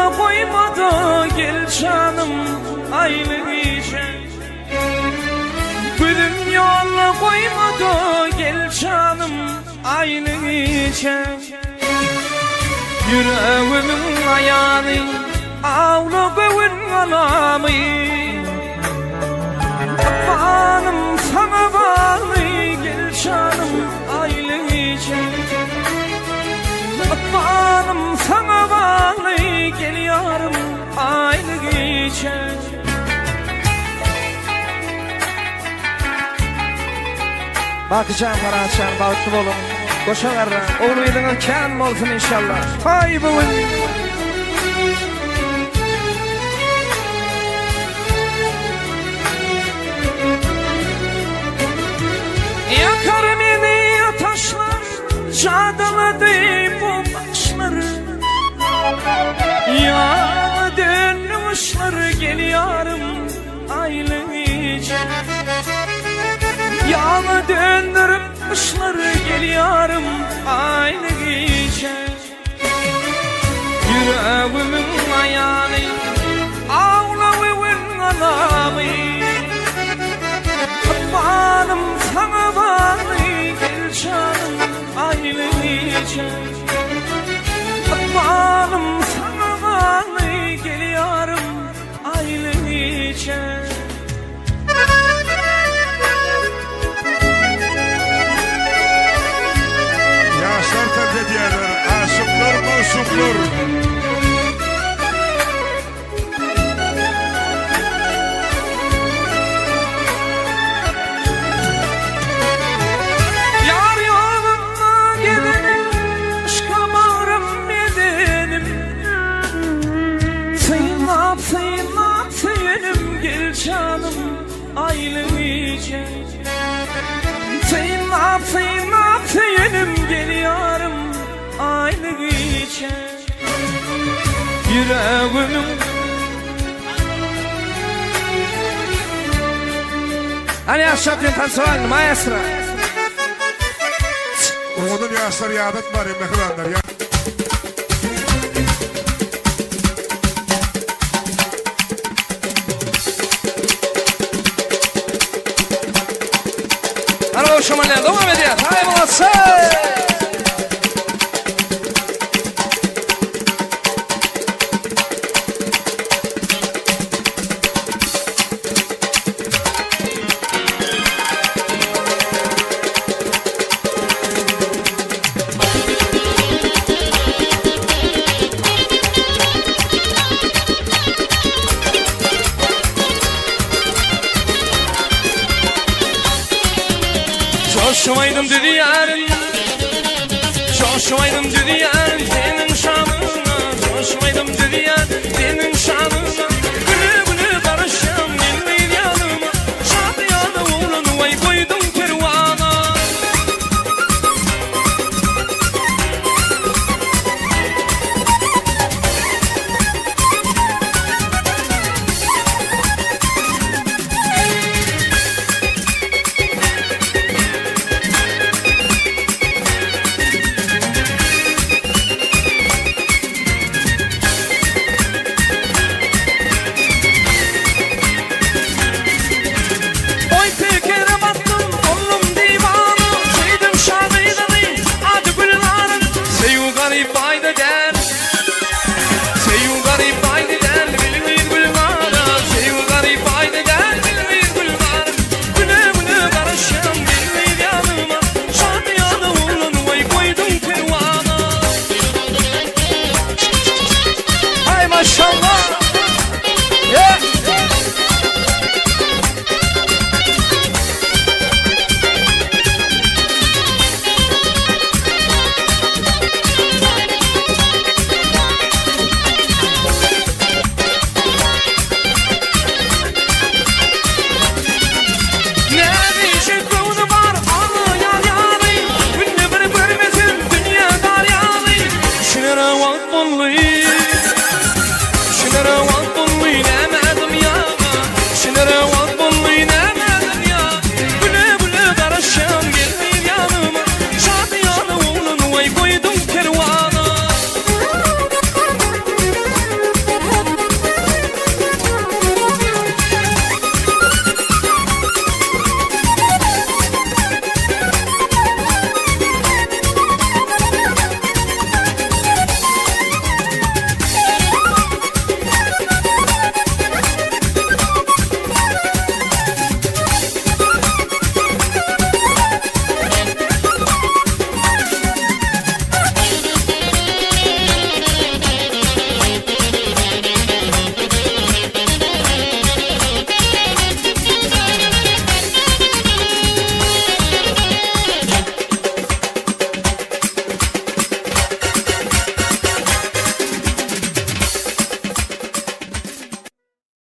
yolla koymadı gel canım aynı işe. Gülüm yolla koymadı gel canım aynı işe. Yüreğimin ayağını ağla göğün anamı. Afanım sana bağlı gel canım aynı işe. Afanım sana bağlı gel yarım aynı geçer. Bakacağım Karaçan bağışlı olun. Koşa verra oğlu yedin kân olsun inşallah. Hay bugün yakarım yedi taşlar cadaladı bu başları. Ya dönmüşler gel yarım ailece. Yağını döndürüp kışları gel yarım aynı gece. Yüreğimin ayağını ağlavın anamı. Afanım sana bağlı gel canım aynı gece. Afanım sana bağlı gel yarım aynı gece. Aşıklar masumlar. Yar yoluna gidenim, aşkamarım bedenim. Sıyınap sıyınap sıyınım gel canım ailece. Sıyınap sıyınap sıyınım gel yarım aynı geçer. Yüreğimin hani yaşatın tansuan maestro. Onun yaşlar yadet var emekliler ya. Hadi o şamanlar devam ediyor. Hayır olsun. Coşmaydım dedi yarın, coşmaydım dedi yarın senin şanına. Coşmaydım dedi yarın senin şanına. Güle güle barışam gelmeyin yanıma. Şadiyana oğlanı vay koydum kervana. Fayda gel.